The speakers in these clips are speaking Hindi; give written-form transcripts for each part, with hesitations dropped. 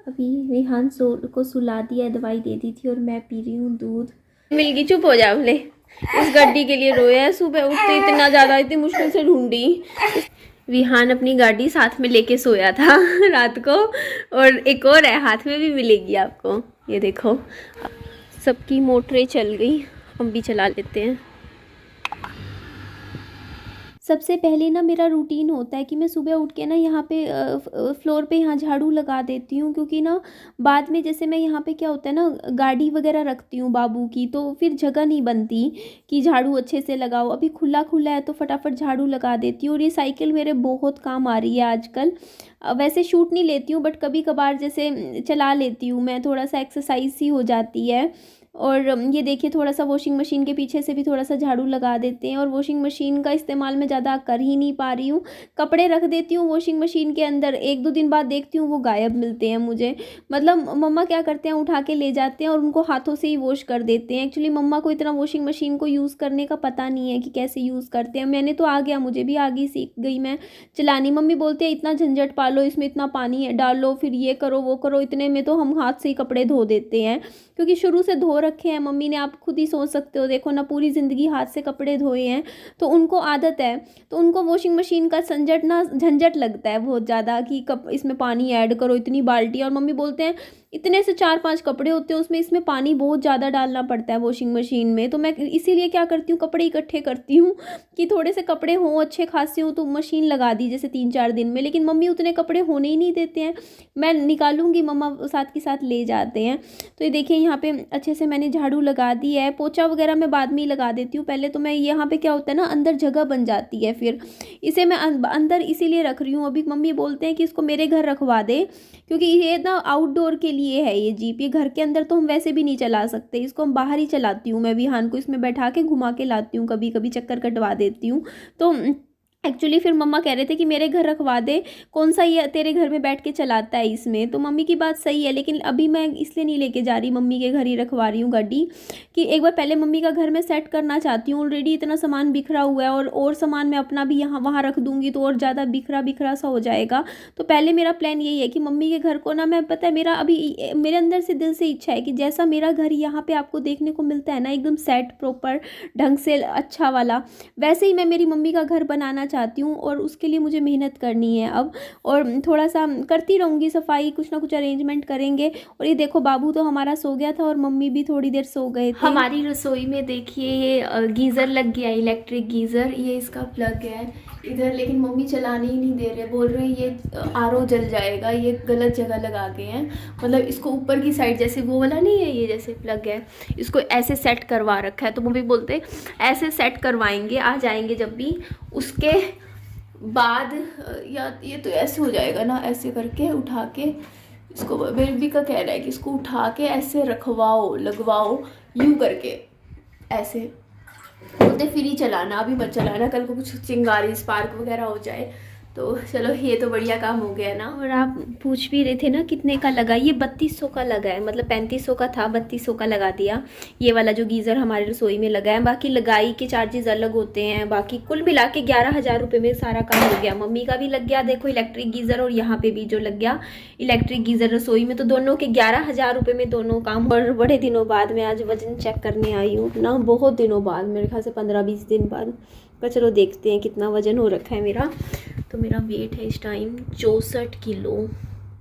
अभी रेहान को सुला दिया, दवाई दे दी थी और मैं पी रही हूँ दूध। मिल गई, चुप हो जा। ले, इस गड्डी के लिए रोया है, सुबह उठते इतना ज़्यादा, इतनी मुश्किल से ढूंढी। विहान अपनी गाड़ी साथ में लेके सोया था रात को, और एक और है हाथ में भी मिलेगी आपको, ये देखो। सबकी मोटरें चल गई, हम भी चला लेते हैं। सबसे पहले ना मेरा रूटीन होता है कि मैं सुबह उठ के ना यहाँ पे फ्लोर पे यहाँ झाड़ू लगा देती हूँ, क्योंकि ना बाद में जैसे मैं यहाँ पे क्या होता है ना, गाड़ी वगैरह रखती हूँ बाबू की, तो फिर जगह नहीं बनती कि झाड़ू अच्छे से लगाओ। अभी खुला खुला है तो फटाफट झाड़ू लगा देती हूँ। और ये साइकिल मेरे बहुत काम आ रही है आजकल। वैसे शूट नहीं लेती हूँ, बट कभी कभार जैसे चला लेती हूँ मैं, थोड़ा सा एक्सरसाइज ही हो जाती है। और ये देखिए, थोड़ा सा वॉशिंग मशीन के पीछे से भी थोड़ा सा झाड़ू लगा देते हैं। और वॉशिंग मशीन का इस्तेमाल मैं ज़्यादा कर ही नहीं पा रही हूँ। कपड़े रख देती हूँ वॉशिंग मशीन के अंदर, 1-2 दिन बाद देखती हूँ वो गायब मिलते हैं मुझे। मतलब मम्मा क्या करते हैं, उठा के ले जाते हैं और उनको हाथों से ही वॉश कर देते हैं। एक्चुअली मम्मा को इतना वॉशिंग मशीन को यूज़ करने का पता नहीं है कि कैसे यूज़ करते हैं। मैंने तो आ गया, मुझे भी आ गई, सीख गई मैं चलानी। मम्मी बोलते हैं इतना झंझट पालो, इसमें इतना पानी डालो, फिर ये करो वो करो, इतने में तो हम हाथ से ही कपड़े धो देते हैं, क्योंकि शुरू से धो रखे हैं मम्मी ने। आप खुद ही सोच सकते हो, देखो ना, पूरी ज़िंदगी हाथ से कपड़े धोए हैं, तो उनको आदत है। तो उनको वॉशिंग मशीन का झंझट लगता है बहुत ज़्यादा कि कब इसमें पानी ऐड करो, इतनी बाल्टी। और मम्मी बोलते हैं इतने से 4-5 कपड़े होते हैं उसमें, इसमें पानी बहुत ज़्यादा डालना पड़ता है वॉशिंग मशीन में। तो मैं इसीलिए क्या करती हूँ, कपड़े इकट्ठे करती हूँ कि थोड़े से कपड़े हों, अच्छे खासे हों, तो मशीन लगा दी जैसे 3-4 दिन में। लेकिन मम्मी उतने कपड़े होने ही नहीं देते हैं, मैं निकालूंगी, मम्मा साथ के साथ ले जाते हैं। तो ये देखिए, यहाँ पे अच्छे से मैंने झाड़ू लगा दी है। पोछा वगैरह मैं बाद में ही लगा देती हूँ, पहले तो मैं, यहाँ पे क्या होता है ना, अंदर जगह बन जाती है, फिर इसे मैं अंदर इसीलिए रख रही हूँ। अभी मम्मी बोलते हैं कि इसको मेरे घर रखवा दे, क्योंकि ये ना आउटडोर के लिए है ये जीप। ये घर के अंदर तो हम वैसे भी नहीं चला सकते, इसको हम बाहर ही चलाती हूँ मैं। विहान को इसमें बैठा के घुमा के लाती हूँ, कभी कभी चक्कर कटवा देती हूँ। तो एक्चुअली फिर मम्मा कह रहे थे कि मेरे घर रखवा दे, कौन सा ये तेरे घर में बैठ के चलाता है इसमें। तो मम्मी की बात सही है, लेकिन अभी मैं इसलिए नहीं लेके जा रही, मम्मी के घर ही रखवा रही हूँ गाड़ी, कि एक बार पहले मम्मी का घर मैं सेट करना चाहती हूँ। ऑलरेडी इतना सामान बिखरा हुआ है, और सामान मैं अपना भी यहाँ वहाँ रख दूँगी तो और ज़्यादा बिखरा बिखरा सा हो जाएगा। तो पहले मेरा प्लान यही है कि मम्मी के घर को ना, मैं, पता है, मेरा अभी मेरे अंदर से दिल से इच्छा है कि जैसा मेरा घर यहाँ पर आपको देखने को मिलता है ना, एकदम सेट प्रॉपर ढंग से अच्छा वाला, वैसे ही मैं मेरी मम्मी का घर बनाना चाहती हूँ। और उसके लिए मुझे मेहनत करनी है अब, और थोड़ा सा करती रहूँगी सफाई, कुछ ना कुछ अरेंजमेंट करेंगे। और ये देखो, बाबू तो हमारा सो गया था और मम्मी भी थोड़ी देर सो गए थे। हमारी रसोई में देखिए ये गीज़र लग गया, इलेक्ट्रिक गीज़र, ये इसका प्लग है इधर, लेकिन मम्मी चलाने ही नहीं दे रहे, बोल रहे हैं ये आरओ जल जाएगा, ये गलत जगह लगा गए हैं। मतलब इसको ऊपर की साइड, जैसे वो वाला नहीं है, ये जैसे प्लग है, इसको ऐसे सेट करवा रखा है। तो मम्मी बोलते ऐसे सेट करवाएंगे, आ जाएंगे जब भी, उसके बाद, या ये तो ऐसे हो जाएगा ना, ऐसे करके उठा के इसको, बेबी का कह रहा है कि इसको उठा के ऐसे रखवाओ, लगवाओ, यूं करके ऐसे बोलते, फिर ही चलाना, अभी मत चलाना, कल को कुछ चिंगारी स्पार्क वगैरह हो जाए। तो चलो, ये तो बढ़िया काम हो गया ना। और आप पूछ भी रहे थे ना कितने का लगा, ये 3200 का लगा है, मतलब 3500 का था, 3200 का लगा दिया ये वाला जो गीज़र हमारे रसोई में लगा है। बाकी लगाई के चार्जेस अलग होते हैं, बाकी कुल मिला के 11,000 रुपये में सारा काम हो गया। मम्मी का भी लग गया, देखो, इलेक्ट्रिक गीज़र, और यहाँ पे भी जो लग गया इलेक्ट्रिक गीज़र रसोई में, तो दोनों के 11,000 रुपये में दोनों काम। और बड़े दिनों बाद मैं आज वजन चेक करने आई हूँ ना, बहुत दिनों बाद, मेरे ख्याल से 15-20 दिन बाद। पर चलो देखते हैं कितना वजन हो रखा है मेरा। तो मेरा वेट है इस टाइम 64 किलो।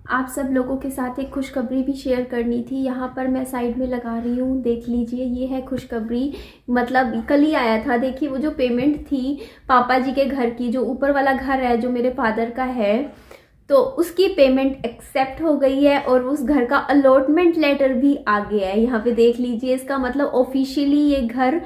आप सब लोगों के साथ एक खुशखबरी भी शेयर करनी थी, यहाँ पर मैं साइड में लगा रही हूँ, देख लीजिए, ये है खुशखबरी। मतलब कल ही आया था, देखिए, वो जो पेमेंट थी पापा जी के घर की, जो ऊपर वाला घर है जो मेरे फादर का है, तो उसकी पेमेंट एक्सेप्ट हो गई है, और उस घर का अलॉटमेंट लेटर भी आ गया है। यहाँ पे देख लीजिए, इसका मतलब ऑफिशियली ये घर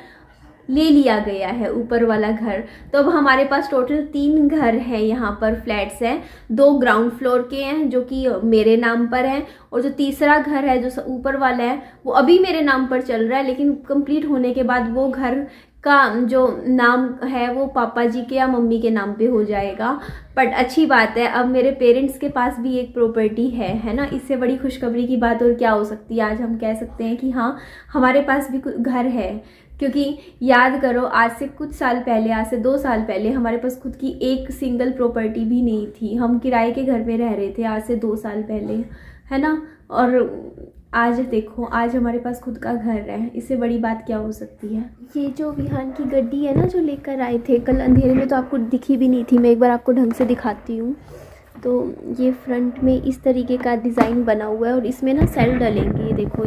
ले लिया गया है, ऊपर वाला घर। तो अब हमारे पास टोटल 3 घर हैं, यहाँ पर फ्लैट्स हैं। 2 ग्राउंड फ्लोर के हैं जो कि मेरे नाम पर हैं, और जो तीसरा घर है जो ऊपर वाला है वो अभी मेरे नाम पर चल रहा है, लेकिन कंप्लीट होने के बाद वो घर का जो नाम है वो पापा जी के या मम्मी के नाम पे हो जाएगा। बट अच्छी बात है, अब मेरे पेरेंट्स के पास भी एक प्रॉपर्टी है ना। इससे बड़ी खुशखबरी की बात और क्या हो सकती है। आज हम कह सकते हैं कि हाँ, हमारे पास भी घर है, क्योंकि याद करो, आज से कुछ साल पहले, आज से 2 साल पहले हमारे पास खुद की एक सिंगल प्रॉपर्टी भी नहीं थी। हम किराए के घर में रह रहे थे आज से 2 साल पहले, है ना। और आज देखो, आज हमारे पास खुद का घर है, इससे बड़ी बात क्या हो सकती है। ये जो विहान की गड्डी है ना, जो लेकर आए थे कल, अंधेरे में तो आपको दिखी भी नहीं थी, मैं एक बार आपको ढंग से दिखाती हूँ। तो ये फ्रंट में इस तरीके का डिज़ाइन बना हुआ है और इसमें ना सेल डलेंगे। ये देखो,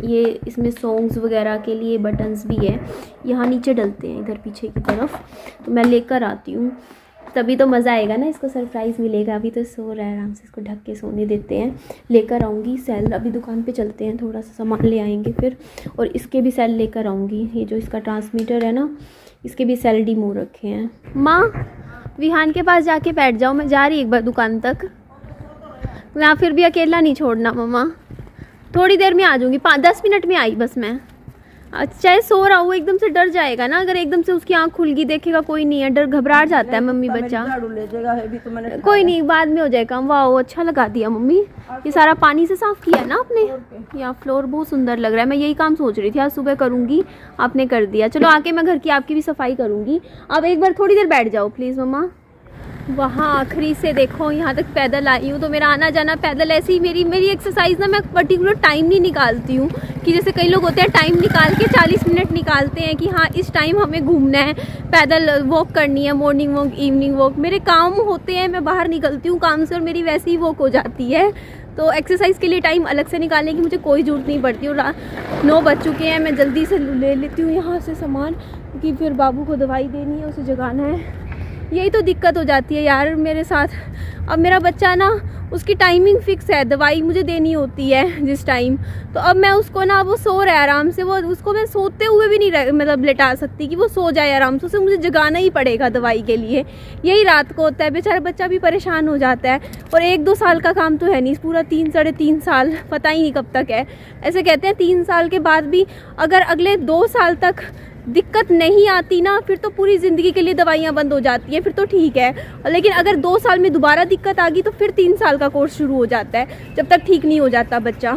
ये इसमें सॉन्ग्स वगैरह के लिए बटन्स भी है, यहाँ नीचे डलते हैं इधर पीछे की तरफ। तो मैं लेकर आती हूँ, तभी तो मज़ा आएगा ना, इसको सरप्राइज़ मिलेगा। अभी तो सो रहा है आराम से, इसको ढक के सोने देते हैं। लेकर आऊँगी सेल, अभी दुकान पे चलते हैं, थोड़ा सा सामान ले आएंगे फिर, और इसके भी सेल लेकर आऊँगी। ये जो इसका ट्रांसमीटर है ना, इसके भी सेल डिमो रखे हैं। माँ, विहान के पास जाके बैठ जाओ, मैं जा रही एक बार दुकान तक। यहाँ फिर भी अकेला नहीं छोड़ना मम्मा, थोड़ी देर में आ जाऊँगी, 5-10 मिनट में आई बस मैं। चाहे सो रहा हूँ, एकदम से डर जाएगा ना, अगर एकदम से उसकी आँख खुल गई, देखेगा कोई नहीं है, डर घबरा जाता है मम्मी बच्चा। कोई नहीं, बाद में हो जाएगा। वाह, अच्छा लगा दिया मम्मी, ये सारा पानी से साफ़ किया ना आपने। यहाँ फ्लोर बहुत सुंदर लग रहा है, मैं यही काम सोच रही थी आज सुबह करूँगी, आपने कर दिया। चलो आके मैं घर की आपकी भी सफाई करूँगी। अब एक बार थोड़ी देर बैठ जाओ प्लीज़ मम्मा। वहाँ आखिरी से देखो यहाँ तक पैदल आई हूँ, तो मेरा आना जाना पैदल। ऐसे ही मेरी एक्सरसाइज ना, मैं पर्टिकुलर टाइम नहीं निकालती हूँ कि जैसे कई लोग होते हैं टाइम निकाल के 40 मिनट निकालते हैं कि हाँ इस टाइम हमें घूमना है, पैदल वॉक करनी है, मॉर्निंग वॉक, इवनिंग वॉक। मेरे काम होते हैं, मैं बाहर निकलती हूँ काम से और मेरी वैसे ही वॉक हो जाती है। तो एक्सरसाइज के लिए टाइम अलग से निकालने की मुझे कोई ज़रूरत नहीं पड़ती। और 9 बज चुके हैं, मैं जल्दी से ले लेती हूँ यहाँ से सामान, क्योंकि फिर बाबू को दवाई देनी है, उसे जगाना है। यही तो दिक्कत हो जाती है यार मेरे साथ। अब मेरा बच्चा ना, उसकी टाइमिंग फ़िक्स है, दवाई मुझे देनी होती है जिस टाइम। तो अब मैं उसको ना, वो सो रहा है आराम से, वो उसको मैं सोते हुए भी नहीं मतलब लेटा सकती कि वो सो जाए आराम से, उसे मुझे जगाना ही पड़ेगा दवाई के लिए। यही रात को होता है, बेचारा बच्चा भी परेशान हो जाता है। और 1-2 साल का काम तो है नहीं, पूरा 3-3.5 साल, पता ही नहीं कब तक है। ऐसे कहते हैं 3 साल के बाद भी अगर अगले 2 साल तक दिक्कत नहीं आती ना, फिर तो पूरी ज़िंदगी के लिए दवाइयाँ बंद हो जाती हैं, फिर तो ठीक है। लेकिन अगर 2 साल में दोबारा दिक्कत आ गई तो फिर 3 साल का कोर्स शुरू हो जाता है, जब तक ठीक नहीं हो जाता बच्चा।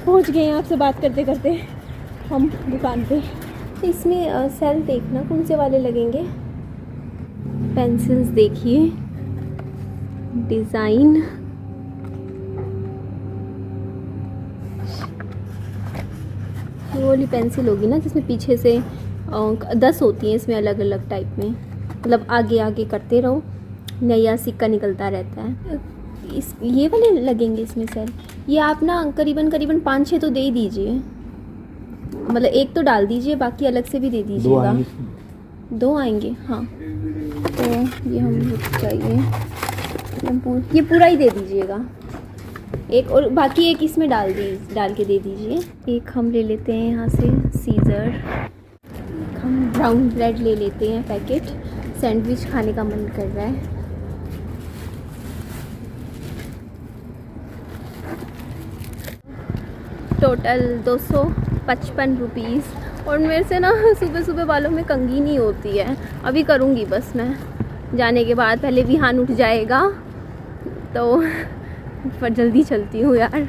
पहुँच गए हैं आपसे बात करते करते हम दुकान पे। तो इसमें सेल देखना कौन से वाले लगेंगे। पेंसिल्स देखिए, डिज़ाइन, वो वाली पेंसिल होगी ना जिसमें पीछे से 10 होती हैं, इसमें अलग अलग टाइप में, मतलब आगे आगे करते रहो, नया सिक्का निकलता रहता है। ये वाले लगेंगे इसमें सेल। ये आप ना करीबन 5-6 तो दे ही दीजिए, मतलब एक तो डाल दीजिए, बाकी अलग से भी दे दीजिएगा। 2 आएंगे, हाँ। तो ये हम चाहिए, ये पूरा ही दे दीजिएगा एक, और बाकी एक इसमें डाल के दे दीजिए। एक हम ले लेते हैं यहाँ से सीज़र, हम ब्राउन ब्रेड ले लेते हैं पैकेट, सैंडविच खाने का मन कर रहा है। Total 255 rupees. और मेरे से ना सुबह सुबह बालों में कंघी नहीं होती है, अभी करूँगी बस मैं जाने के बाद। पहले विहान उठ जाएगा तो पर जल्दी चलती हूँ यार।